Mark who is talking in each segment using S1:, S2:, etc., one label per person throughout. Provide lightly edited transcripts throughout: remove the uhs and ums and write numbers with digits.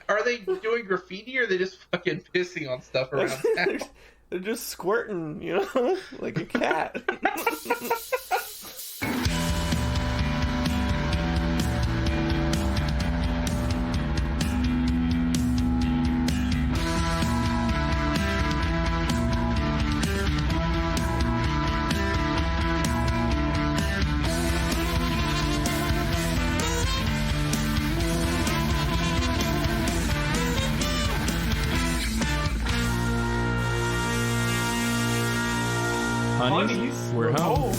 S1: Are they doing graffiti or are they just fucking pissing on stuff around town?
S2: They're just squirting, like a cat.
S3: Honey, we're home.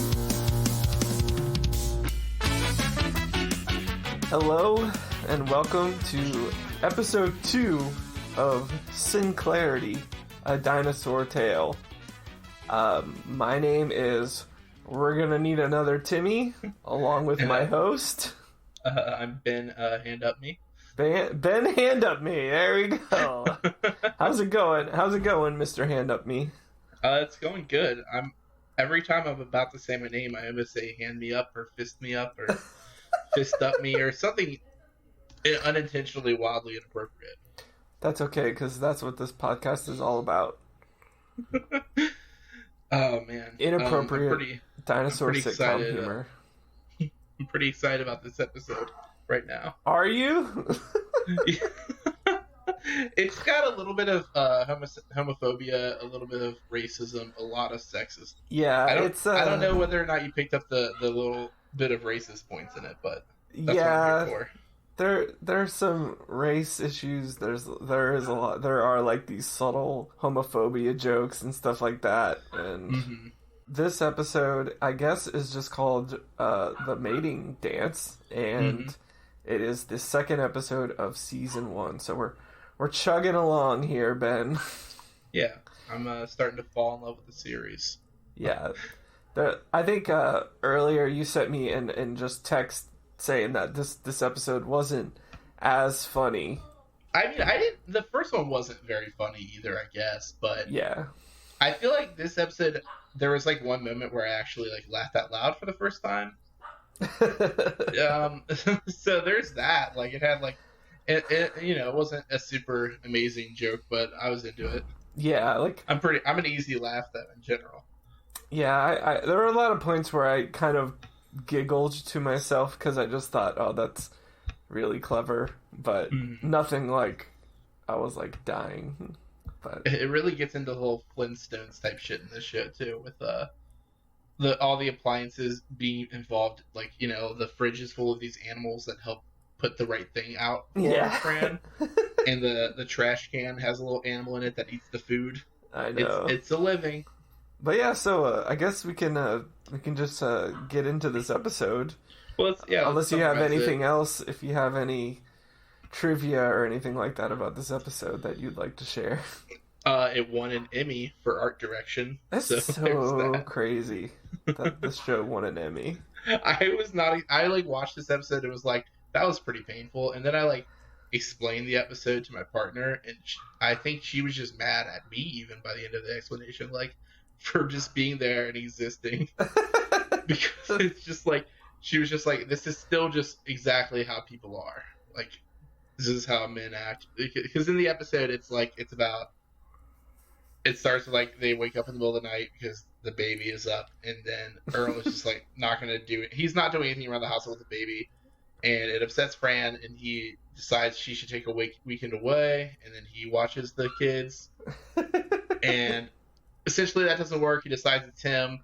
S2: Hello, and welcome to episode 2 of Sinclairity, a dinosaur tale. My name is We're Gonna Need Another Timmy, along with my host.
S1: I'm Ben Handupme.
S2: Ben Handupme, there we go. How's it going, Mr. Handupme?
S1: It's going good. Every time I'm about to say my name, I almost say hand me up or fist me up or fist up me or something unintentionally wildly inappropriate.
S2: That's okay, because that's what this podcast is all about.
S1: Oh, man.
S2: Inappropriate dinosaur sitcom
S1: excited,
S2: humor.
S1: I'm pretty excited about this episode right now.
S2: Are you?
S1: It's got a little bit of homophobia, a little bit of racism, a lot of sexism.
S2: Yeah,
S1: I don't know whether or not you picked up the little bit of racist points in it, but that's what I'm here for.
S2: There's some race issues. There is a lot. There are like these subtle homophobia jokes and stuff like that. And this episode, I guess, is just called the mating dance, and it is the second episode of season 1. So we're chugging along here, Ben.
S1: Yeah, I'm starting to fall in love with the series.
S2: Yeah. I think earlier you sent me in just text saying that this episode wasn't as funny.
S1: I mean, the first one wasn't very funny either, I guess, but
S2: yeah.
S1: I feel like this episode, there was like one moment where I actually like laughed out loud for the first time. So there's that. Like it had like it wasn't a super amazing joke, but I was into it.
S2: Yeah, like
S1: I'm an easy laugh though in general.
S2: Yeah, I there were a lot of points where I kind of giggled to myself because I just thought, oh, that's really clever, but nothing like I was like dying. But
S1: it really gets into the whole Flintstones type shit in this show too, with all the appliances being involved. Like the fridge is full of these animals that help put the right thing out for Fran, and the trash can has a little animal in it that eats the food.
S2: I know
S1: it's a living.
S2: But yeah, so I guess we can just get into this episode.
S1: Well,
S2: unless you have anything else, if you have any trivia or anything like that about this episode that you'd like to share.
S1: It won an Emmy for art direction.
S2: That's so crazy that this show won an Emmy.
S1: I watched this episode and was like, that was pretty painful, and then I explained the episode to my partner, and I think she was just mad at me even by the end of the explanation, for just being there and existing. Because it's just she was just like, this is still just exactly how people are. This is how men act. Because in the episode, it starts with they wake up in the middle of the night because the baby is up, and then Earl is just not going to do it. He's not doing anything around the house with the baby, and it upsets Fran, and he decides she should take a weekend away, and then he watches the kids, and essentially that doesn't work. He decides it's him,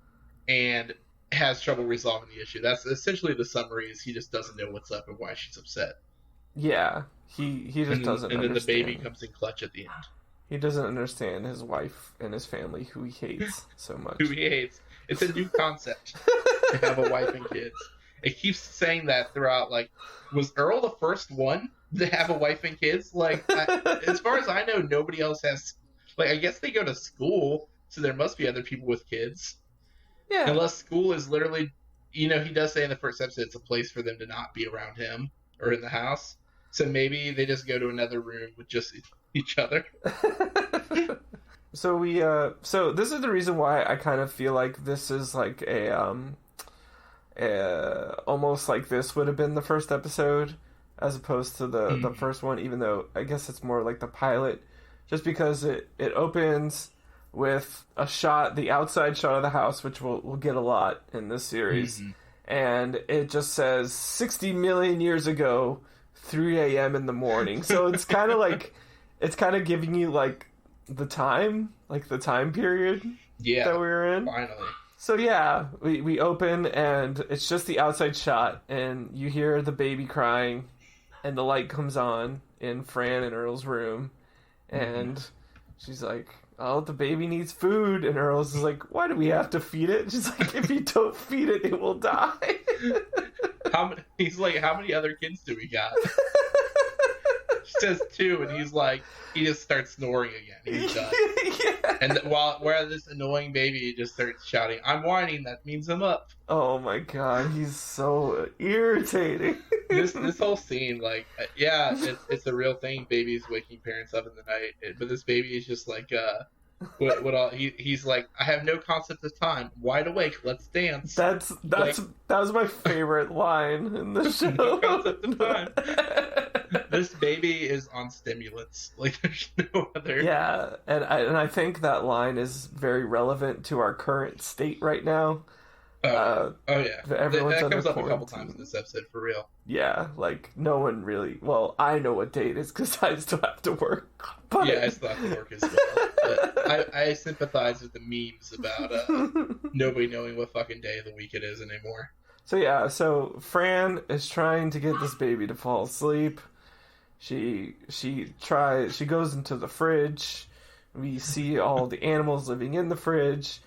S1: and has trouble resolving the issue. That's essentially the summary. Is he just doesn't know what's up and why she's upset.
S2: Yeah, he just doesn't. And then
S1: the baby comes in clutch at the end.
S2: He doesn't understand his wife and his family, who he hates so much.
S1: Who he hates. It's a new concept to have a wife and kids. It keeps saying that throughout. Was Earl the first one to have a wife and kids? As far as I know, nobody else has. I guess they go to school, so there must be other people with kids.
S2: Yeah.
S1: Unless school is literally, he does say in the first episode it's a place for them to not be around him or in the house. So maybe they just go to another room with just each other.
S2: So this is the reason why I kind of feel like this is almost like this would have been the first episode, as opposed to the first one, even though I guess it's more like the pilot, just because it opens with a shot, the outside shot of the house, which we'll get a lot in this series, and it just says 60 million years ago, 3 a.m. in the morning. So it's kind of like, it's kind of giving you like the time period that we were in.
S1: Finally.
S2: So yeah, we open and it's just the outside shot, and you hear the baby crying, and the light comes on in Fran and Earl's room, and she's like, "Oh, the baby needs food," and Earl's is like, "Why do we have to feed it?" She's like, "If you don't feed it, it will die."
S1: He's like, "How many other kids do we got?" She says 2, and he's like, he just starts snoring again. He's done. Yeah. And while this annoying baby just starts shouting, "I'm whining, that means I'm up."
S2: Oh my god, he's so irritating.
S1: This whole scene, like, it's a real thing. Babies waking parents up in the night, but this baby is just like, he's like, "I have no concept of time. Wide awake, let's dance."
S2: That was my favorite line in the show.
S1: No concept of time. This baby is on stimulants. Like, there's no other.
S2: Yeah, and I think that line is very relevant to our current state right now.
S1: Oh yeah,
S2: everyone's
S1: that comes up
S2: quarantine.
S1: A couple times in this episode, for real.
S2: Yeah, like, no one really... Well, I know what day it is because I still have to work. But...
S1: Yeah, I still have to work as well. But I sympathize with the memes about nobody knowing what fucking day of the week it is anymore.
S2: So yeah, Fran is trying to get this baby to fall asleep. She goes into the fridge. We see all the animals living in the fridge,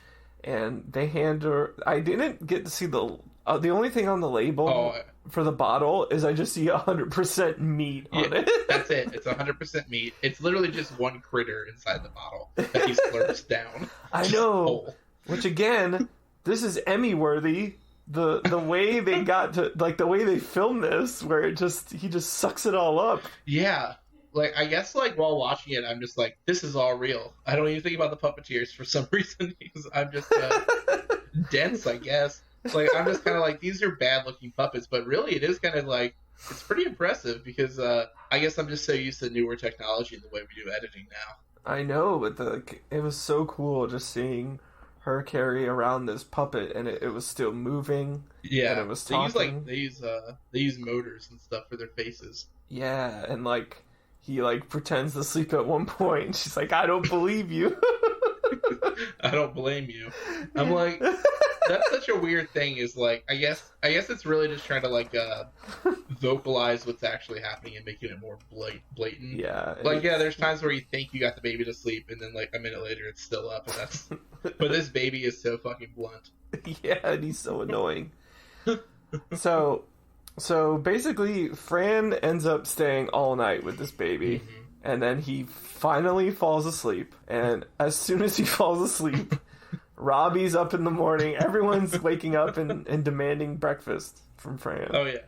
S2: and they hand her... I didn't get to see the only thing on the label for the bottle is I just see 100% meat on it.
S1: That's it. It's 100% meat. It's literally just one critter inside the bottle that he slurps down.
S2: I know. Whole. Which, again, this is Emmy worthy. The way they got to, like, the way they filmed this, where he just sucks it all up.
S1: Yeah. Like, I guess, like, while watching it, I'm just like, this is all real. I don't even think about the puppeteers for some reason, because I'm just dense, I guess. Like, I'm just kind of like, these are bad-looking puppets, but really it is kind of like, it's pretty impressive, because I guess I'm just so used to newer technology and the way we do editing now.
S2: I know, but it was so cool just seeing her carry around this puppet, and it was still moving.
S1: Yeah,
S2: and it was talking.
S1: They use motors and stuff for their faces.
S2: Yeah, and like he like pretends to sleep at one point, and she's like, "I don't believe you."
S1: I don't blame you. I'm like, that's such a weird thing. Is like, I guess it's really just trying to like vocalize what's actually happening and making it more blatant.
S2: Yeah.
S1: Like, yeah, there's times where you think you got the baby to sleep, and then like a minute later it's still up, and that's. But this baby is so fucking blunt.
S2: Yeah, and he's so annoying. So basically, Fran ends up staying all night with this baby. Mm-hmm. And then he finally falls asleep. And as soon as he falls asleep, Robbie's up in the morning. Everyone's waking up and demanding breakfast from Fran.
S1: Oh, yeah.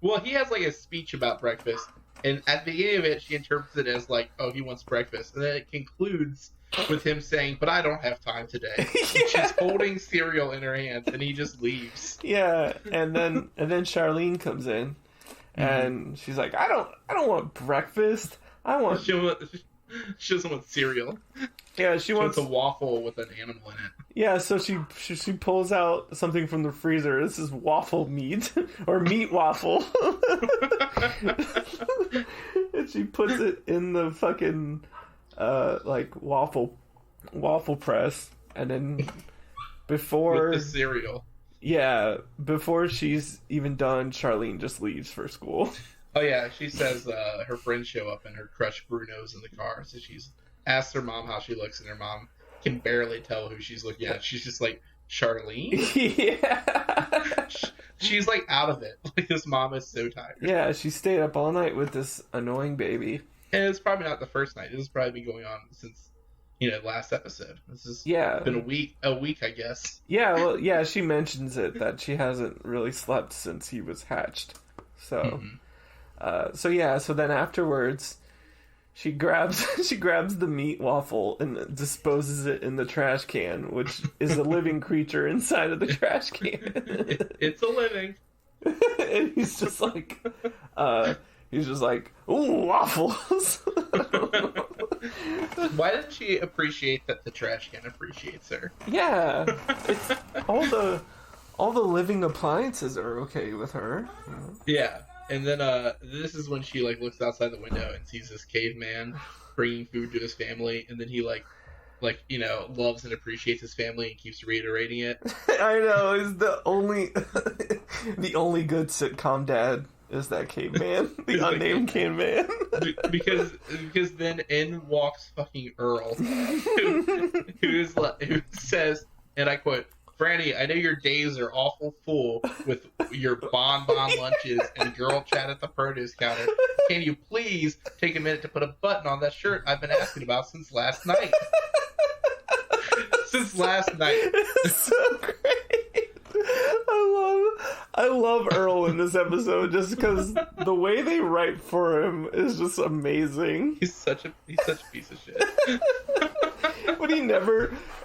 S1: Well, he has, like, a speech about breakfast. And at the beginning of it, she interprets it as, like, oh, he wants breakfast. And then it concludes with him saying, but I don't have time today. Yeah. She's holding cereal in her hands, and he just leaves.
S2: Yeah, and then Charlene comes in, and she's like, I don't want breakfast.
S1: She doesn't want cereal.
S2: Yeah, she wants
S1: a waffle with an animal in it.
S2: Yeah, so she pulls out something from the freezer. This is waffle meat, or meat waffle. And she puts it in the fucking like waffle press, and then before
S1: with the cereal.
S2: Yeah, before she's even done, Charlene just leaves for school.
S1: Oh yeah, she says her friends show up and her crush Bruno's in the car, so she's asked her mom how she looks, and her mom can barely tell who she's looking at. She's just like, Charlene?
S2: Yeah.
S1: She's like out of it. Like, this mom is so tired.
S2: Yeah, she stayed up all night with this annoying baby.
S1: And it's probably not the first night. This has probably been going on since, last episode. This has been a week, I guess.
S2: Yeah, well, yeah, she mentions it, that she hasn't really slept since he was hatched. So, so then afterwards, she grabs the meat waffle and disposes it in the trash can, which is a living creature inside of the trash can.
S1: It's a living.
S2: And he's just like, He's just like, ooh, waffles.
S1: Why doesn't she appreciate that the trash can appreciates her?
S2: Yeah, it's all the living appliances are okay with her.
S1: Yeah, and then this is when she like looks outside the window and sees this caveman bringing food to his family, and then he like loves and appreciates his family and keeps reiterating it.
S2: I know, he's the only good sitcom dad is that caveman, the unnamed caveman.
S1: because then in walks fucking Earl, who says, and I quote, "Franny, I know your days are awful full with your bonbon lunches and girl chat at the produce counter. Can you please take a minute to put a button on that shirt I've been asking about since last night?" Since last night.
S2: It's so great. I love Earl in this episode just because the way they write for him is just amazing.
S1: He's such a piece of shit.
S2: But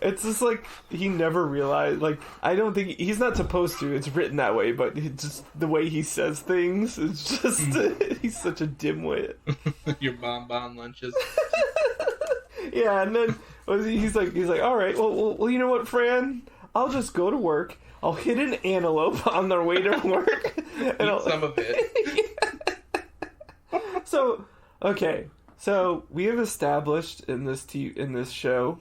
S2: it's just like, he never realized, like, I don't think, he's not supposed to, it's written that way, but just the way he says things, it's just, he's such a dimwit.
S1: Your bonbon lunches.
S2: Yeah, and then he's like, all right, well, you know what, Fran? I'll just go to work. I'll hit an antelope on their way to work. And
S1: Eat some of it.
S2: Yeah. So we have established in this show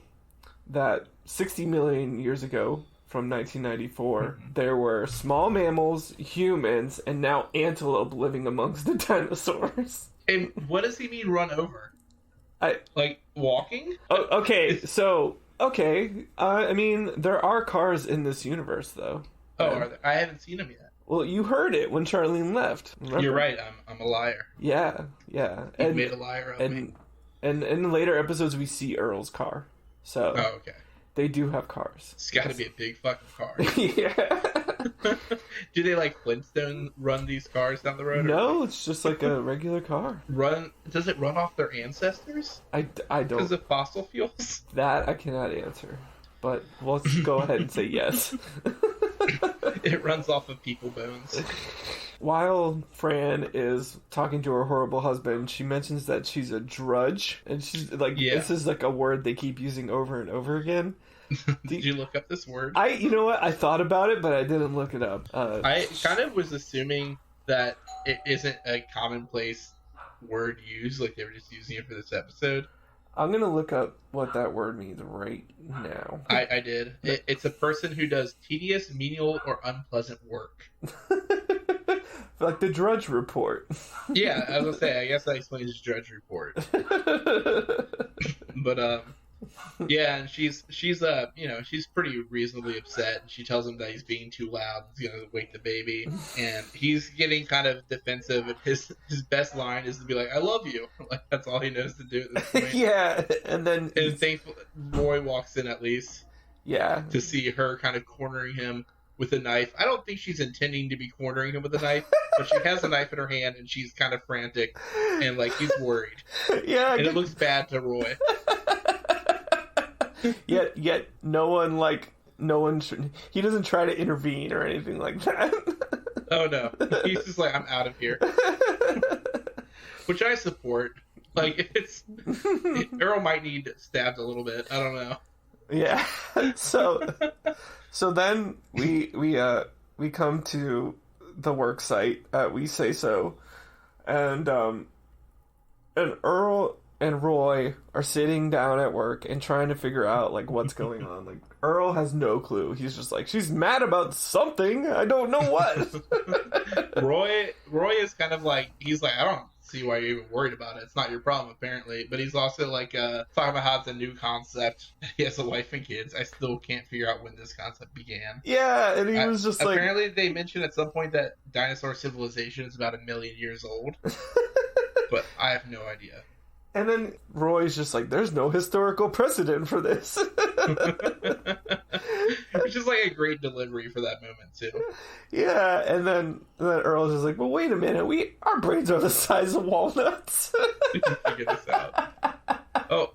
S2: that 60 million years ago, from 1994, there were small mammals, humans, and now antelope living amongst the dinosaurs.
S1: And what does he mean run over? Like walking?
S2: Oh, okay, so... Okay, I mean, there are cars in this universe, though.
S1: Oh, are there? I haven't seen them yet.
S2: Well, you heard it when Charlene left. Remember?
S1: You're right, I'm a liar.
S2: Yeah.
S1: You made a liar of me.
S2: And in later episodes, we see Earl's car. So,
S1: oh, okay.
S2: They do have cars.
S1: It's gotta be a big fucking car.
S2: Yeah.
S1: Do they, like, Flintstone run these cars down the road?
S2: No, it's just like a regular car.
S1: Does it run off their ancestors?
S2: I don't.
S1: Because of fossil fuels?
S2: That I cannot answer. But let's go ahead and say yes.
S1: It runs off of people bones.
S2: While Fran is talking to her horrible husband, she mentions that she's a drudge. And she's like, This is like a word they keep using over and over again.
S1: Did you look up this word?
S2: You know what? I thought about it, but I didn't look it up.
S1: I kind of was assuming that it isn't a commonplace word used, like they were just using it for this episode.
S2: I'm going to look up what that word means right now.
S1: I did. It's a person who does tedious, menial, or unpleasant work.
S2: Like the Drudge Report.
S1: Yeah, I was going to say, I guess that explains Drudge Report. But, yeah, and she's pretty reasonably upset. She tells him that he's being too loud. He's gonna wake the baby, and he's getting kind of defensive. And his best line is to be like, "I love you." Like that's all he knows to do at this point.
S2: Yeah, and
S1: thankfully Roy walks in at least.
S2: Yeah,
S1: to see her kind of cornering him with a knife. I don't think she's intending to be cornering him with a knife, but she has a knife in her hand and she's kind of frantic and like he's worried.
S2: Yeah,
S1: and it looks bad to Roy.
S2: Yet no one he doesn't try to intervene or anything like that.
S1: Oh no, he's just like, I'm out of here. Which I support. Like Earl might need stabbed a little bit. I don't know.
S2: Yeah. So then we come to the work site at We Say So, and Earl and Roy are sitting down at work and trying to figure out like what's going on. Like Earl has no clue. He's just like, she's mad about something. I don't know what.
S1: Roy is kind of like, he's like, I don't see why you're even worried about it. It's not your problem apparently. But he's also like talking about how it's a new concept. He has a wife and kids. I still can't figure out when this concept began.
S2: Yeah, and he was just like,
S1: apparently they mentioned at some point that dinosaur civilization is about 1 million years old. But I have no idea.
S2: And then Roy's just like, there's no historical precedent for this.
S1: Which is like a great delivery for that moment, too.
S2: Yeah, and then Earl's just like, well, wait a minute. Our brains are the size of walnuts.
S1: Figure this out. Oh.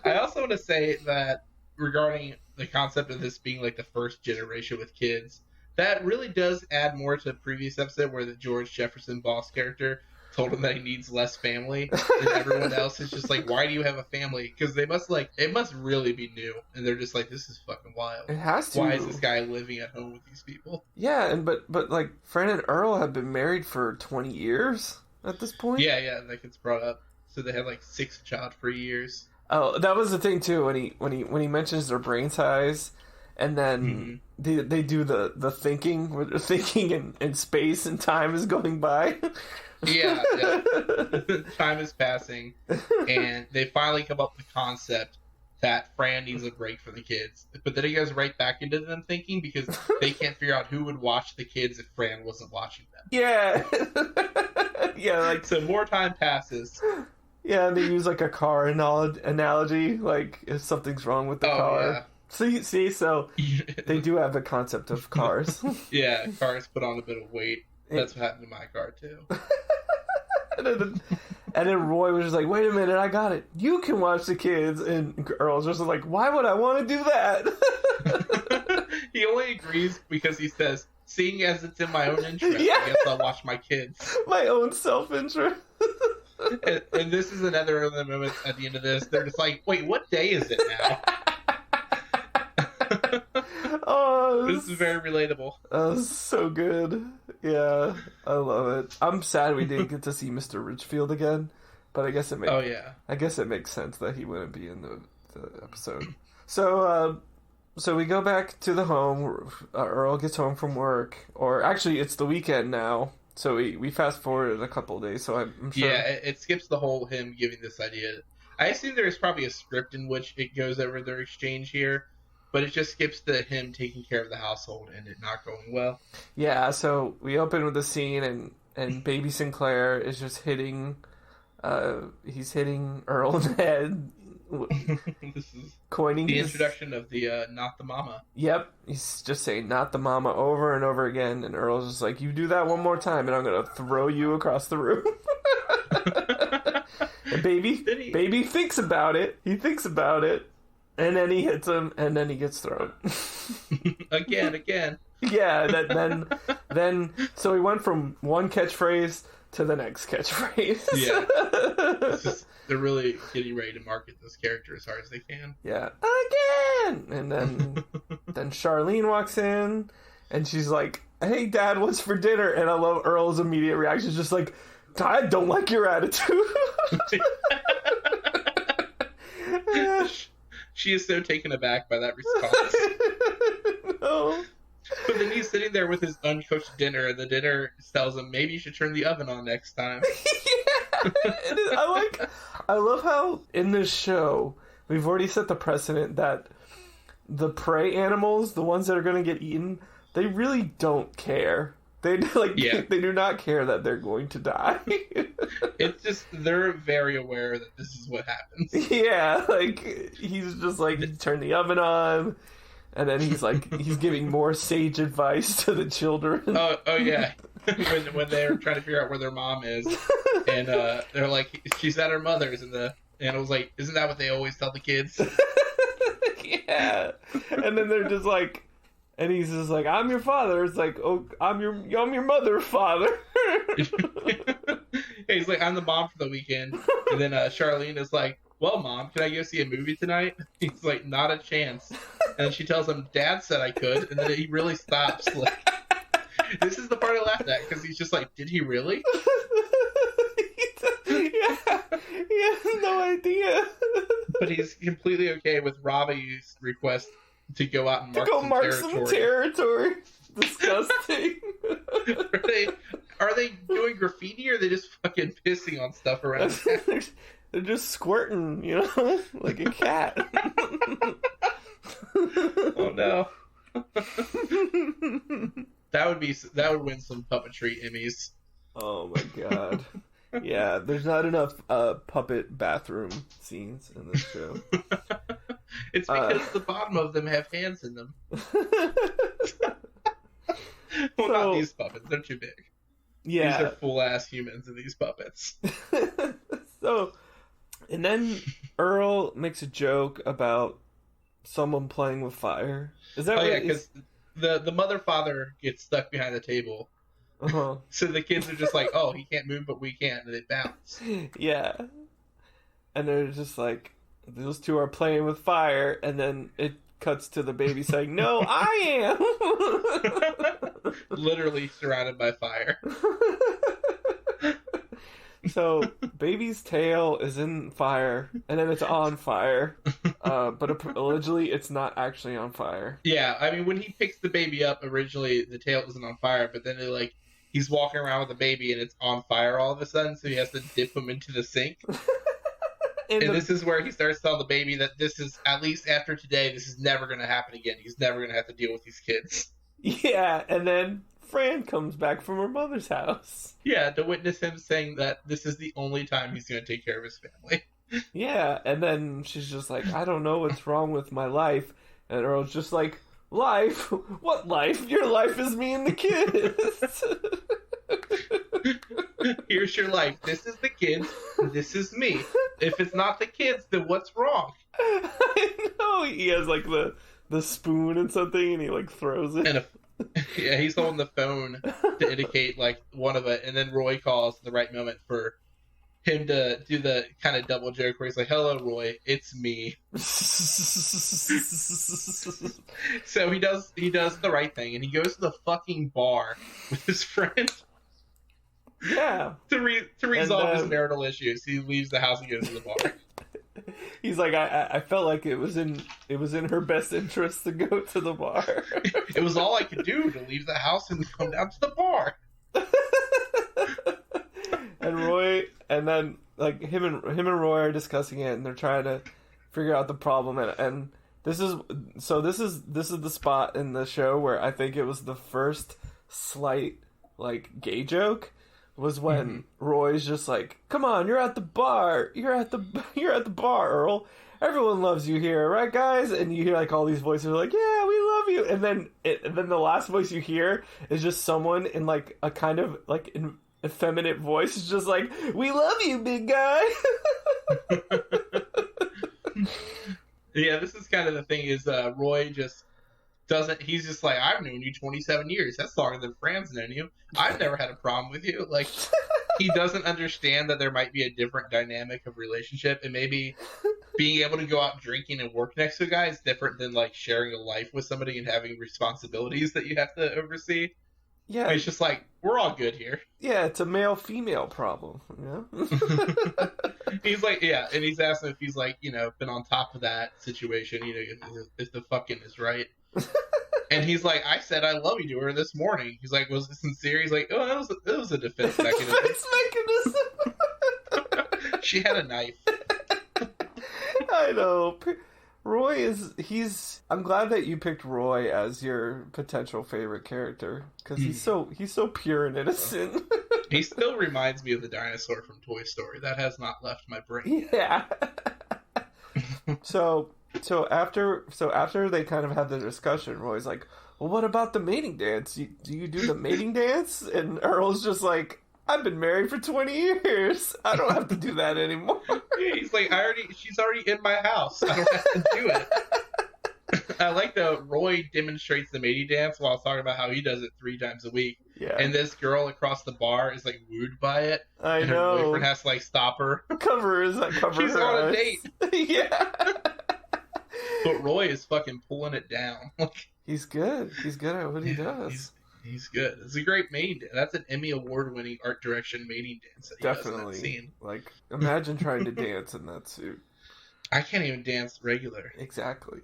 S1: I also want to say that regarding the concept of this being like the first generation with kids, That really does add more to the previous episode where the George Jefferson boss character told him that he needs less family, and everyone else is just like, why do you have a family? Because they must it must really be new, and they're just like, this is fucking wild.
S2: It has to.
S1: Why is this guy living at home with these people?
S2: Yeah, and but like Fran and Earl have been married for 20 years at this point.
S1: Yeah, that gets brought up. So they had like 6 child-free years.
S2: Oh, that was the thing too when he mentions their brain size, and then they do the thinking where they're thinking and space and time is going by.
S1: Yeah. Time is passing, and they finally come up with the concept that Fran needs a break for the kids. But then it goes right back into them thinking because they can't figure out who would watch the kids if Fran wasn't watching them.
S2: Yeah. Yeah, like
S1: so more time passes.
S2: Yeah, and they use like a car analogy, like if something's wrong with the car. Yeah. See, so they do have the concept of cars.
S1: Yeah, cars put on a bit of weight. That's what happened to my car too.
S2: and then Roy was just like, wait a minute, I got it. You can watch the kids. And Earl's just like, why would I want to do that?
S1: He only agrees because he says, seeing as it's in my own interest, I guess I'll watch my kids.
S2: My own self-interest.
S1: and this is another of the moments at the end of this. They're just like, wait, what day is it now? This is very relatable.
S2: So good. Yeah, I love it. I'm sad we didn't get to see Mr. Richfield again, but I guess it makes.
S1: Oh yeah.
S2: I guess it makes sense that he wouldn't be in the episode. So we go back to the home. Earl gets home from work, or actually, it's the weekend now. So we fast forward a couple of days. So I'm sure.
S1: Yeah, it skips the whole him giving this idea. I assume there's probably a script in which it goes over their exchange here. But it just skips to him taking care of the household and it not going well.
S2: Yeah, so we open with a scene and baby Sinclair is just hitting he's hitting Earl in the head.
S1: This is
S2: coining
S1: the introduction of the not the mama.
S2: Yep, he's just saying not the mama over and over again, and Earl's just like, you do that one more time and I'm gonna throw you across the room. And baby thinks about it. He thinks about it. And then he hits him, and then he gets thrown.
S1: Again.
S2: Yeah, then so he went from one catchphrase to the next catchphrase.
S1: Yeah. They're really getting ready to market this character as hard as they can.
S2: Yeah. Again! And then Charlene walks in, and she's like, hey, Dad, what's for dinner? And I love Earl's immediate reaction, just like, I don't like your attitude.
S1: She is so taken aback by that response.
S2: No.
S1: But then he's sitting there with his uncooked dinner, and the dinner tells him maybe you should turn the oven on next time.
S2: Yeah. I love how in this show we've already set the precedent that the prey animals, the ones that are going to get eaten, they really don't care. They do not care that they're going to die.
S1: It's just they're very aware that this is what happens.
S2: Yeah, like he's just like turn the oven on, and then he's giving more sage advice to the children.
S1: Oh yeah, when they're trying to figure out where their mom is, and they're like, she's at her mother's, and the animal's like, isn't that what they always tell the kids?
S2: Yeah, and then they're just like. And he's just like, I'm your father. It's like, oh, I'm your mother, father.
S1: He's like, I'm the mom for the weekend. And then Charlene is like, well, Mom, can I go see a movie tonight? He's like, not a chance. And she tells him, Dad said I could. And then he really stops. Like, this is the part I laughed at because he's just like, did he really?
S2: Yeah, he has no idea.
S1: But he's completely okay with Robbie's request to go out and mark some
S2: territory. Disgusting.
S1: Are they doing graffiti or are they just fucking pissing on stuff around?
S2: They're just squirting, like a cat.
S1: Oh no. That would win some puppetry Emmys.
S2: Oh my god. Yeah, there's not enough puppet bathroom scenes in this show.
S1: It's because the bottom of them have hands in them. Well, not these puppets. They're too big.
S2: Yeah.
S1: These are full-ass humans in these puppets.
S2: And then Earl makes a joke about someone playing with fire. Is that
S1: yeah, because the mother father gets stuck behind the table.
S2: Uh-huh.
S1: So the kids are just like, oh, he can't move, but we can, and they bounce.
S2: Yeah. And they're just like, those two are playing with fire, and then it cuts to the baby saying, no, I am!
S1: Literally surrounded by fire.
S2: So, baby's tail is in fire, and then it's on fire, but allegedly it's not actually on fire.
S1: Yeah, I mean, when he picks the baby up, originally the tail isn't on fire, but then he's walking around with the baby and it's on fire all of a sudden, so he has to dip him into the sink. This is where he starts telling the baby that this is, at least after today, this is never going to happen again. He's never going to have to deal with these kids.
S2: Yeah, and then Fran comes back from her mother's house.
S1: Yeah, to witness him saying that this is the only time he's going to take care of his family.
S2: Yeah, and then she's just like, I don't know what's wrong with my life. And Earl's just like, life? What life? Your life is me and the kids.
S1: Here's your life. This is the kids. This is me. If it's not the kids, then what's wrong?
S2: I know. He has like the spoon and something, and he like throws it.
S1: And yeah, he's holding the phone to indicate like one of it, and then Roy calls at the right moment for him to do the kind of double joke where he's like, "Hello, Roy, it's me." So he does the right thing, and he goes to the fucking bar with his friend.
S2: Yeah.
S1: To resolve his marital issues, he leaves the house and goes to the bar.
S2: He's like, I felt like it was in her best interest to go to the bar.
S1: It was all I could do to leave the house and come down to the bar.
S2: And Roy, and then like him and Roy are discussing it, and they're trying to figure out the problem. And this is the spot in the show where I think it was the first slight like gay joke. Was when Roy's just like, "Come on, you're at the bar. You're at the bar, Earl. Everyone loves you here, right, guys?" And you hear like all these voices like, "Yeah, we love you." And then the last voice you hear is just someone in like a kind of like an effeminate voice, it's just like, "We love you, big guy."
S1: Yeah, this is kind of the thing is Roy just doesn't. He's just like, I've known you 27 years. That's longer than Fran's known you. I've never had a problem with you. Like, he doesn't understand that there might be a different dynamic of relationship, and maybe being able to go out drinking and work next to a guy is different than like sharing a life with somebody and having responsibilities that you have to oversee.
S2: Yeah,
S1: it's just like, we're all good here.
S2: Yeah, it's a male-female problem. Yeah.
S1: He's like, yeah, and he's asking if he's like, been on top of that situation, if the fucking is right. And he's like, I said I love you to her this morning. He's like, was it sincere? He's like, oh, it was a defense mechanism. She had a knife.
S2: I know. Roy I'm glad that you picked Roy as your potential favorite character, because he's so pure and innocent.
S1: He still reminds me of the dinosaur from Toy Story. That has not left my brain.
S2: Yeah. So after they kind of have the discussion, Roy's like, well, what about the mating dance? Do you do the mating dance? And Earl's just like, I've been married for 20 years. I don't have to do that anymore.
S1: He's like, she's already in my house. I don't have to do it. I like that Roy demonstrates the mating dance while talking about how he does it 3 times a week.
S2: Yeah.
S1: And this girl across the bar is like wooed by it.
S2: I
S1: and
S2: know.
S1: Her boyfriend has to like stop her.
S2: Cover
S1: She's
S2: her
S1: on
S2: eyes.
S1: a date.
S2: Yeah.
S1: But Roy is fucking pulling it down.
S2: He's good. He's good at what he does.
S1: He's good. It's a great mating dance. That's an Emmy award-winning art direction mating dance that he does in that scene.
S2: Like, imagine trying to dance in that suit.
S1: I can't even dance regular.
S2: Exactly.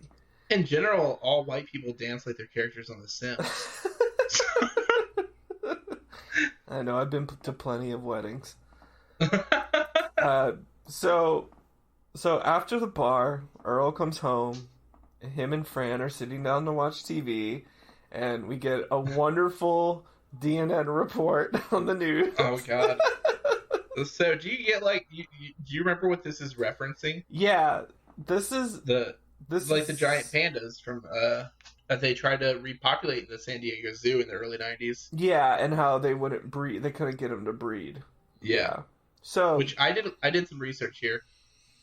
S1: In general, all white people dance like their characters on The Sims.
S2: I know. I've been to plenty of weddings. So after the bar, Earl comes home. Him and Fran are sitting down to watch TV, and we get a wonderful CNN report on the news.
S1: Oh God! So do you get like? Do you remember what this is referencing?
S2: Yeah, this is
S1: the giant pandas from that they tried to repopulate in the San Diego Zoo in the early 90s.
S2: Yeah, and how they wouldn't breed. They couldn't get them to breed.
S1: Yeah.
S2: So,
S1: which I did some research here.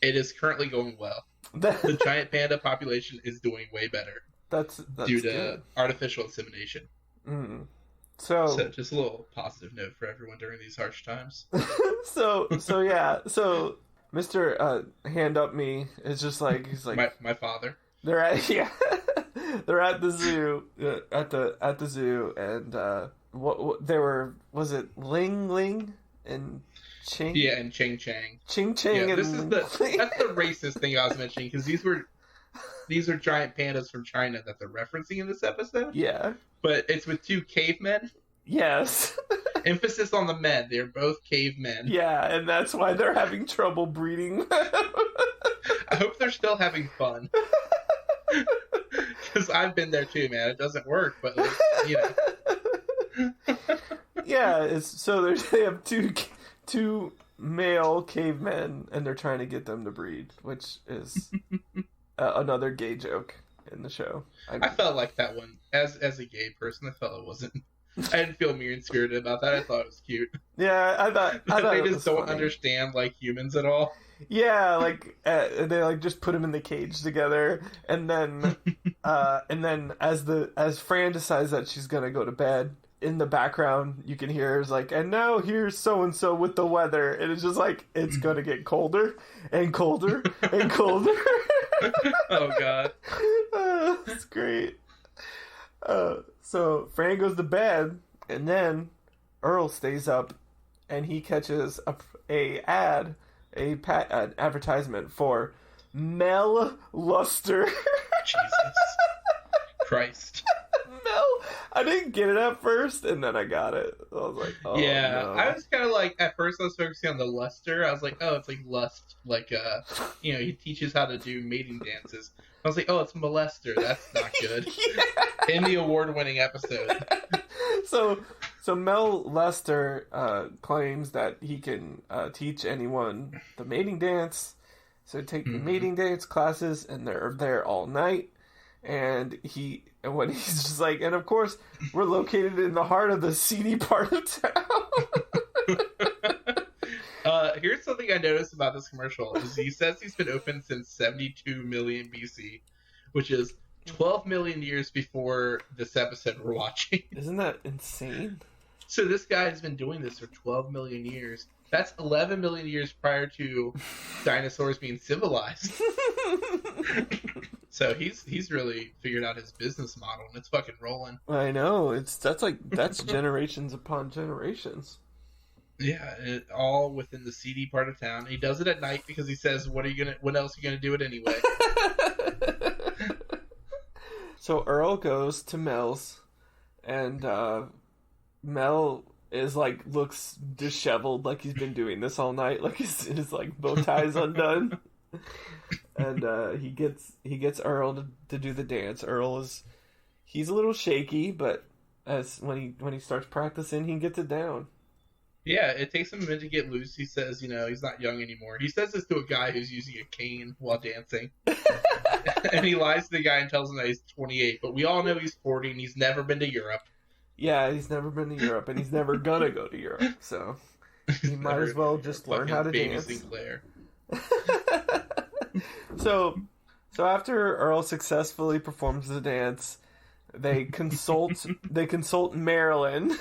S1: It is currently going well. The giant panda population is doing way better.
S2: That's
S1: due to
S2: good.
S1: artificial insemination.
S2: Mm.
S1: So just a little positive note for everyone during these harsh times.
S2: So Mr. Handupme is just like, he's like,
S1: my father.
S2: They're at they're at the zoo at the zoo, and what they were, was it Ling and Ching?
S1: Yeah, and Ching Chang.
S2: Ching Chang.
S1: Yeah,
S2: and
S1: this is that's the racist thing I was mentioning, because these are giant pandas from China that they're referencing in this episode.
S2: Yeah,
S1: but it's with two cavemen.
S2: Yes.
S1: Emphasis on the men. They're both cavemen.
S2: Yeah, and that's why they're having trouble breeding.
S1: I hope they're still having fun. Because I've been there too, man. It doesn't work, but like, you know.
S2: Yeah, so they have two male cavemen, and they're trying to get them to breed, which is another gay joke in the show.
S1: I felt like that one, as a gay person, I felt it wasn't. I didn't feel mean-spirited about that. I thought it was cute.
S2: Yeah, I thought
S1: they just don't understand like humans at all.
S2: Yeah, like they like just put them in the cage together, and then as Fran decides that she's gonna go to bed, in the background you can hear is like, and now here's so and so with the weather, and it's just like, it's gonna get colder and colder and colder.
S1: Oh god,
S2: it's great. So Fran goes to bed, and then Earl stays up, and he catches an advertisement for Mel Luster.
S1: Jesus Christ.
S2: Mel, I didn't get it at first, and then I got it. I was like, oh,
S1: yeah,
S2: no.
S1: I was kind of like, at first I was focusing on the luster. I was like, oh, it's like lust, like he teaches how to do mating dances. I was like, oh, it's molester. That's not good.
S2: Yeah.
S1: Emmy award-winning episode.
S2: So Mel Lester claims that he can teach anyone the mating dance. So take the mating dance classes, and they're there all night. And when he's just like, and of course, we're located in the heart of the seedy part of town.
S1: Here's something I noticed about this commercial. Is he says he's been open since 72 million BC, which is 12 million years before this episode we're watching.
S2: Isn't that insane?
S1: So this guy has been doing this for 12 million years. That's 11 million years prior to dinosaurs being civilized. So he's really figured out his business model, and it's fucking rolling.
S2: I know, that's generations upon generations.
S1: Yeah, all within the seedy part of town. He does it at night because he says, "What else are you gonna do it anyway?"
S2: So Earl goes to Mel's, and Mel is like, looks disheveled, like he's been doing this all night, like his like bow tie's undone. And he gets Earl to do the dance. He's a little shaky, but when he starts practicing, he gets it down.
S1: Yeah, it takes him a minute to get loose. He says, he's not young anymore. He says this to a guy who's using a cane while dancing. And he lies to the guy and tells him that he's 28. But we all know he's 40 and he's never been to Europe.
S2: Yeah, he's never been to Europe, and he's never gonna go to Europe. So he might as well just learn how to dance.
S1: Sinclair.
S2: So after Earl successfully performs the dance, they consult Marilyn.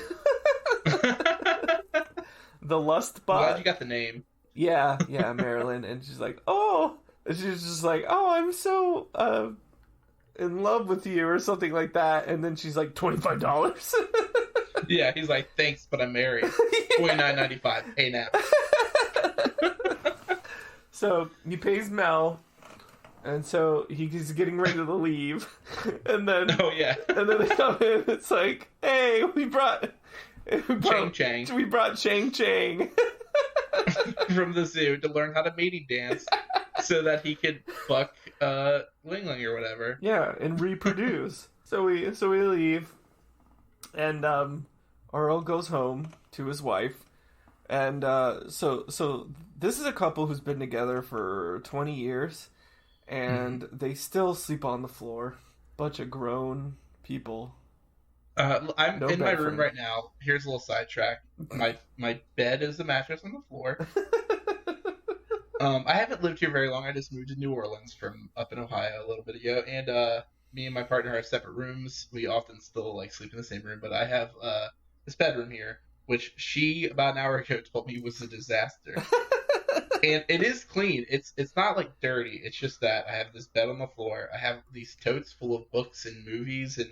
S2: The lust bot.
S1: Glad you got the name.
S2: Yeah, Marilyn, and she's like, oh, and she's just like, oh, I'm so in love with you, or something like that, and then she's like, $25.
S1: Yeah, he's like, thanks, but I'm married. $29.95. Hey now.
S2: So he pays Mel, and so he's getting ready to leave, and then and then they come in. It's like, hey, we brought
S1: Chang.
S2: We brought Chang Chang
S1: from the zoo to learn how to mating dance, so that he could fuck Ling Ling or whatever.
S2: Yeah, and reproduce. So we leave, and Earl goes home to his wife, and so this is a couple who's been together for 20 years, and they still sleep on the floor. Bunch of grown people.
S1: I'm in my room right now. Here's a little sidetrack. My bed is the mattress on the floor. I haven't lived here very long. I just moved to New Orleans from up in Ohio a little bit ago, and me and my partner have separate rooms. We often still like sleep in the same room, but I have this bedroom here, which she about an hour ago told me was a disaster. And it is clean. It's not like dirty. It's just that I have this bed on the floor. I have these totes full of books and movies and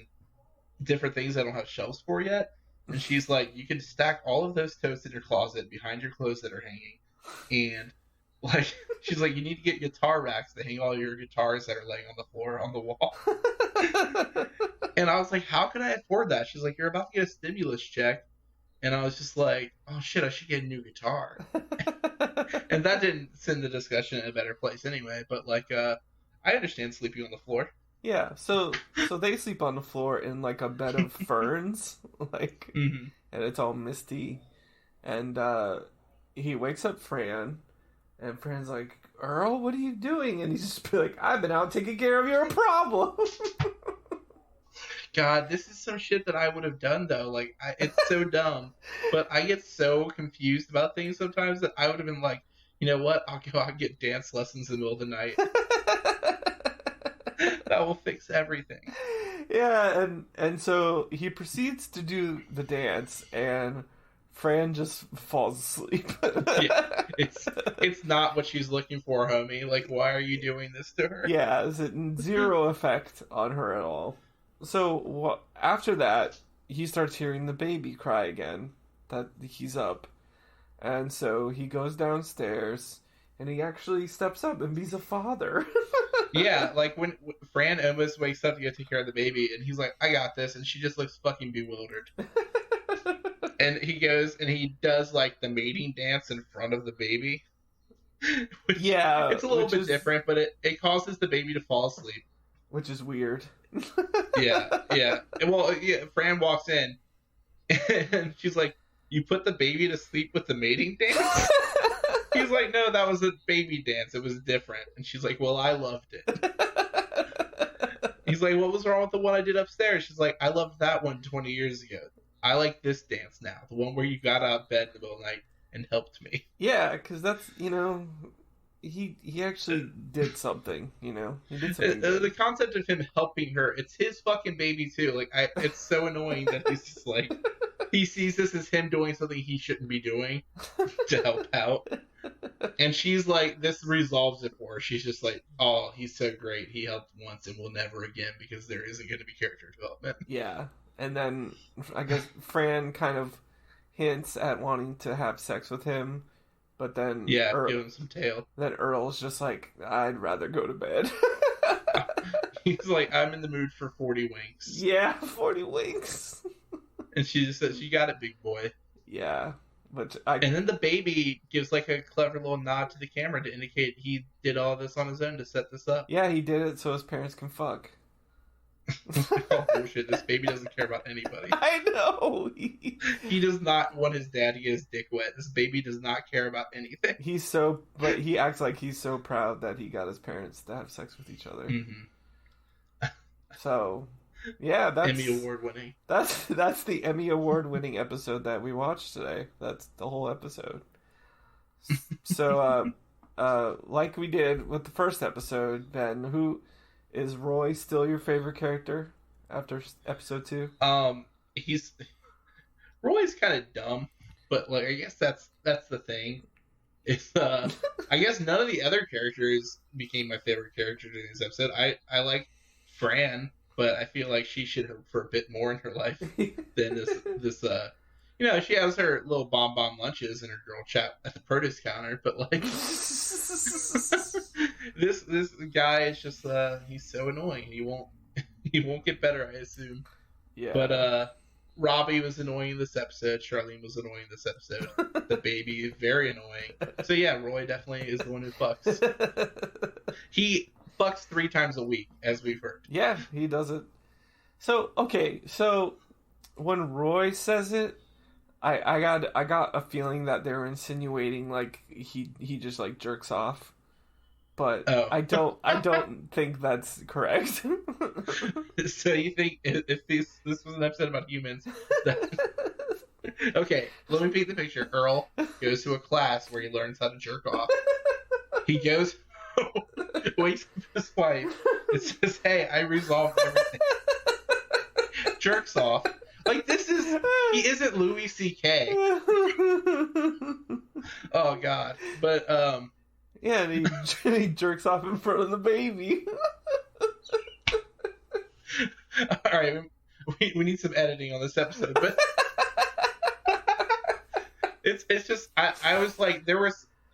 S1: different things I don't have shelves for yet. And she's like, you can stack all of those totes in your closet behind your clothes that are hanging. And like, she's like, you need to get guitar racks to hang all your guitars that are laying on the floor on the wall. And I was like, how can I afford that? She's like, you're about to get a stimulus check. And I was just like, oh shit, I should get a new guitar. And that didn't send the discussion in a better place anyway. But like, I understand sleeping on the floor.
S2: Yeah, so they sleep on the floor in like a bed of ferns, like, and it's all misty. And he wakes up Fran, and Fran's like, Earl, what are you doing? And he's just be like, I've been out taking care of your problem.
S1: God, this is some shit that I would have done though. Like, it's so dumb, but I get so confused about things sometimes that I would have been like, you know what? I'll go out and get dance lessons in the middle of the night. That will fix everything.
S2: Yeah, and so he proceeds to do the dance, and Fran just falls asleep.
S1: Yeah, it's not what she's looking for, homie. Like, why are you doing this to her?
S2: Yeah, it's zero effect on her at all. So after that, he starts hearing the baby cry again, that he's up. And so he goes downstairs, and he actually steps up and he's a father.
S1: Yeah, like when Fran almost wakes up to go take care of the baby, and he's like, I got this, and she just looks fucking bewildered. And he goes and he does like the mating dance in front of the baby.
S2: Yeah.
S1: It's a little bit different, but it causes the baby to fall asleep.
S2: Which is weird.
S1: Yeah. Well, yeah, Fran walks in, and she's like, you put the baby to sleep with the mating dance? He's like, no, that was a baby dance. It was different. And she's like, well, I loved it. He's like, what was wrong with the one I did upstairs? She's like, I loved that one 20 years ago. I like this dance now. The one where you got out of bed in the middle of the night and helped me.
S2: Yeah, because that's, he actually did something, He did something.
S1: The concept of him helping her, it's his fucking baby too. Like, it's so annoying that he's just like, he sees this as him doing something he shouldn't be doing to help out. And she's like, this resolves it for her. She's just like, oh, he's so great. He helped once and will never again because there isn't going to be character development.
S2: Yeah. And then I guess Fran kind of hints at wanting to have sex with him, but then
S1: give him some tail.
S2: Then Earl's just like, I'd rather go to bed.
S1: He's like, I'm in the mood for 40 winks.
S2: Yeah, 40 winks.
S1: And she just says, you got it, big boy.
S2: Yeah.
S1: And then the baby gives like a clever little nod to the camera to indicate he did all this on his own to set this up.
S2: Yeah, he did it so his parents can fuck.
S1: Oh, bullshit. This baby doesn't care about anybody.
S2: I know.
S1: He does not want his dad to get his dick wet. This baby does not care about anything.
S2: But he acts like he's so proud that he got his parents to have sex with each other.
S1: Mm-hmm.
S2: So, yeah, that's
S1: Emmy Award winning.
S2: That's the Emmy Award winning episode that we watched today. That's the whole episode. So, like we did with the first episode, Ben, is Roy still your favorite character after episode 2?
S1: Roy's kind of dumb, but like I guess that's the thing. It's I guess none of the other characters became my favorite character during this episode. I like Fran, but I feel like she should hope for a bit more in her life than this she has her little bomb lunches and her girl chat at the produce counter, but like this guy is just he's so annoying. He won't get better, I assume.
S2: Yeah.
S1: But Robbie was annoying in this episode. Charlene was annoying in this episode. The baby is very annoying. So yeah, Roy definitely is the one who fucks. He fucks 3 times a week, as we've heard.
S2: Yeah, he does it. So when Roy says it, I got a feeling that they were insinuating like he just like jerks off. But I don't think that's correct.
S1: So you think if this was an episode about humans? Okay, let me paint the picture. Earl goes to a class where he learns how to jerk off. He goes home wakes up his wife. It says, "Hey, I resolved everything." Jerks off. Like, he isn't Louis C.K. Oh, God. But,
S2: yeah, and he jerks off in front of the baby.
S1: Alright, we need some editing on this episode, but it's just, I was like,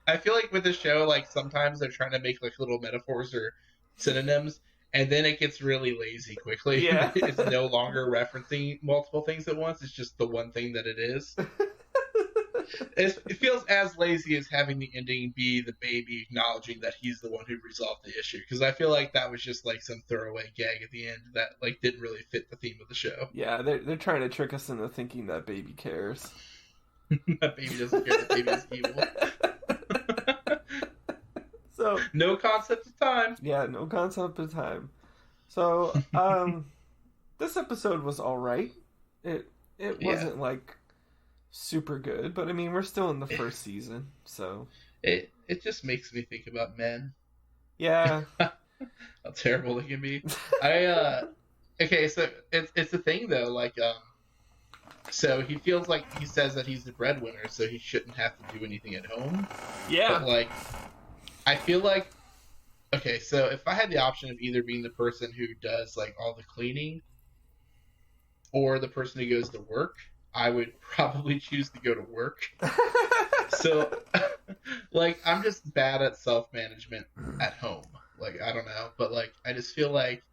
S1: I feel like with the show, like, sometimes they're trying to make, like, little metaphors or synonyms, and then it gets really lazy quickly.
S2: Yeah.
S1: It's no longer referencing multiple things at once. It's just the one thing that it is. It feels as lazy as having the ending be the baby acknowledging that he's the one who resolved the issue. Because I feel like that was just like some throwaway gag at the end that like didn't really fit the theme of the show.
S2: Yeah, they're trying to trick us into thinking that baby cares.
S1: That baby doesn't care. That baby is evil.
S2: So
S1: no concept of time.
S2: Yeah, no concept of time. So this episode was all right. It wasn't like super good, but I mean we're still in the first season, so
S1: it just makes me think about men.
S2: Yeah.
S1: How terrible they can be. Okay, so it's a thing though, like so he feels like he says that he's the breadwinner, so he shouldn't have to do anything at home.
S2: Yeah.
S1: But like I feel like, okay, so if I had the option of either being the person who does like all the cleaning or the person who goes to work, I would probably choose to go to work. So, like, I'm just bad at self-management at home. Like, I don't know, but like, I just feel like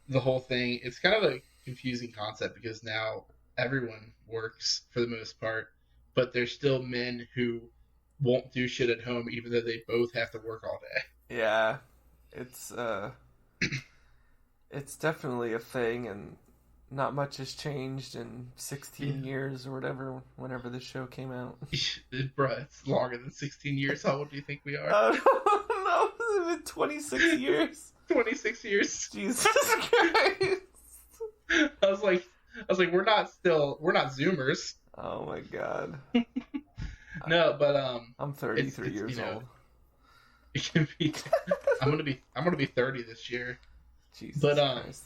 S1: the whole thing, it's kind of a confusing concept because now everyone works for the most part, but there's still men who won't do shit at home even though they both have to work all day.
S2: Yeah. It's it's definitely a thing, and not much has changed in 16 years or whatever, whenever this show came out.
S1: Bruh, it's longer than 16 years. How old do you think we are?
S2: I don't know. It's been 26 years.
S1: 26 years.
S2: Jesus Christ.
S1: I was like, we're not Zoomers.
S2: Oh my God.
S1: No, but
S2: I'm 33 years old.
S1: It can be. I'm gonna be 30 this year.
S2: Jesus
S1: but
S2: Christ.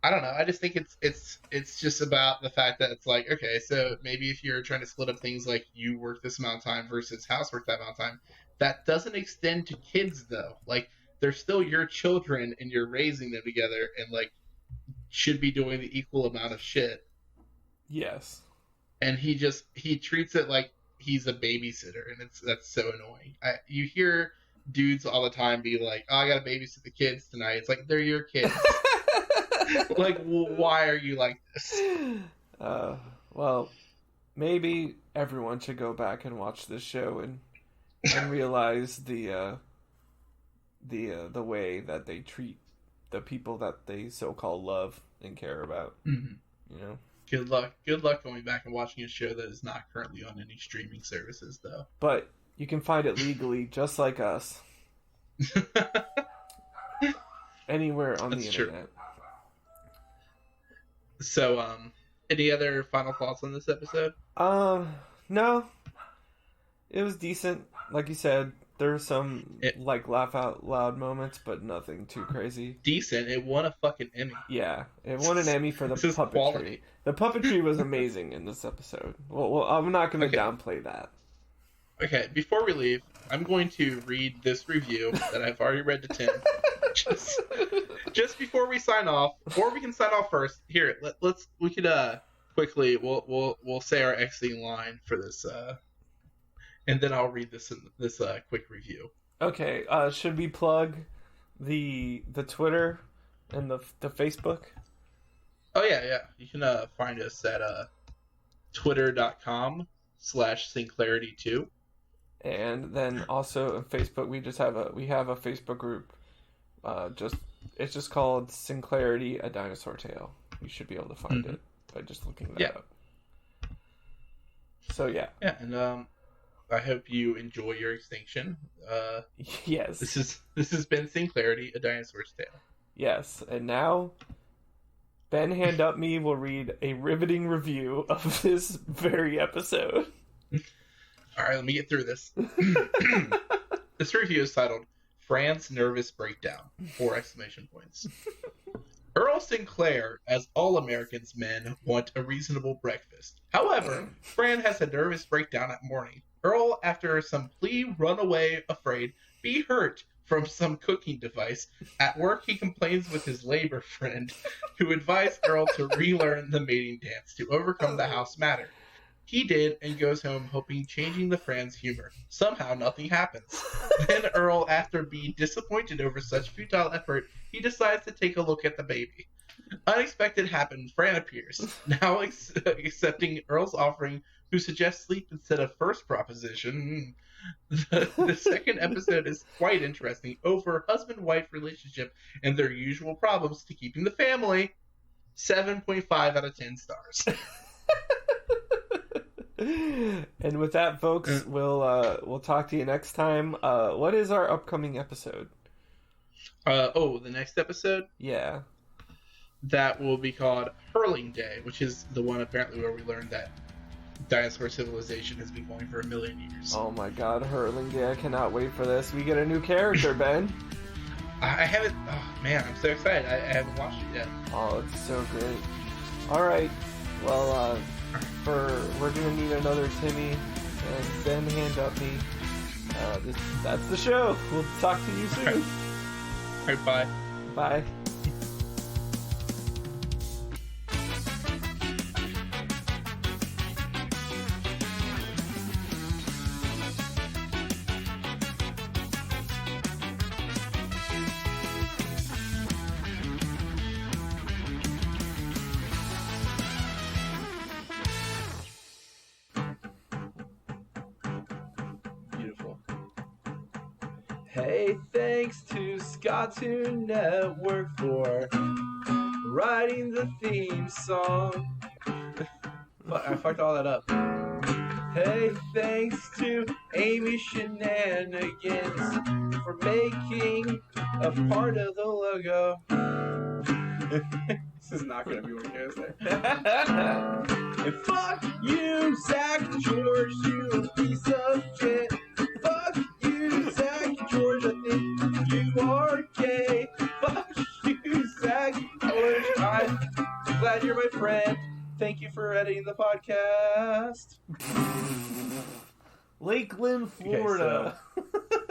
S1: I don't know. I just think it's just about the fact that it's like, okay, so maybe if you're trying to split up things like you work this amount of time versus housework that amount of time, that doesn't extend to kids though. Like they're still your children and you're raising them together and like should be doing the equal amount of shit.
S2: Yes.
S1: And he treats it like he's a babysitter, and that's so annoying. You hear dudes all the time be like, "Oh, I gotta babysit the kids tonight." It's like they're your kids. Like, why are you like this?
S2: Well, maybe everyone should go back and watch this show and realize the way that they treat the people that they so-called love and care about.
S1: Mm-hmm.
S2: You know.
S1: Good luck going back and watching a show that is not currently on any streaming services, though.
S2: But you can find it legally, just like us. Anywhere on the internet.
S1: So, any other final thoughts on this episode?
S2: No. It was decent. Like you said, there were some like laugh out loud moments, but nothing too crazy.
S1: Decent. It won a fucking Emmy.
S2: Yeah, it won an Emmy for the puppetry. Quality. The puppetry was amazing in this episode. Well I'm not going to downplay that. Okay,
S1: before we leave, I'm going to read this review that I've already read to Tim. just before we sign off, or we can sign off first. Here, we could quickly we'll say our exiting line for this, and then I'll read this quick review.
S2: Okay, should we plug the Twitter and the Facebook?
S1: Oh yeah. You can find us at twitter.com/Sinclairity2.
S2: And then also on Facebook, we have a Facebook group. It's just called Sinclairity, a Dinosaur Tale. You should be able to find it by just looking that up. So yeah.
S1: Yeah, and I hope you enjoy your extinction.
S2: Yes.
S1: This has been Sinclairity, a Dinosaur's Tale.
S2: Yes, and now Ben Handupme will read a riveting review of this very episode.
S1: All right, let me get through this. This review is titled Fran's Nervous Breakdown, 4 exclamation points. Earl Sinclair, as all Americans men, want a reasonable breakfast. However, Fran has a nervous breakdown at morning. Earl, after some plea, run away, afraid, be hurt from some cooking device. At work, he complains with his labor friend, who advised Earl to relearn the mating dance to overcome the house matter. He did, and goes home hoping changing the Fran's humor. Somehow nothing happens. Then Earl, after being disappointed over such futile effort, he decides to take a look at the baby. Unexpected happened, Fran appears, now accepting Earl's offering, who suggests sleep instead of first proposition. The second episode is quite interesting, over husband-wife relationship and their usual problems to keeping the family. 7.5 out of 10 stars.
S2: And with that, folks, we'll talk to you next time. What is our upcoming episode?
S1: The next episode?
S2: Yeah.
S1: That will be called Hurling Day, which is the one apparently where we learned that dinosaur civilization has been going for 1 million years.
S2: Oh my god, Hurling Day, I cannot wait for this. We get a new character, Ben.
S1: I haven't... Oh, man, I'm so excited. I haven't watched it yet.
S2: Oh, it's so great. Alright, well, we're gonna need another Timmy and Ben Handupme. That's the show. We'll talk to you soon.
S1: Alright, bye.
S2: Bye.
S4: Hey, thanks to Cartoon Network for writing the theme song. I fucked all that up. Hey, thanks to Amy Shenanigans for making a part of the logo. This is not going to be what goes there. And fuck you, Zach George, you piece of shit. Fuck you, Zach George, I think you are gay. Fuck you, Zach George, I'm glad you're my friend. Thank you for editing the podcast.
S2: Lakeland, Florida.
S4: Okay, so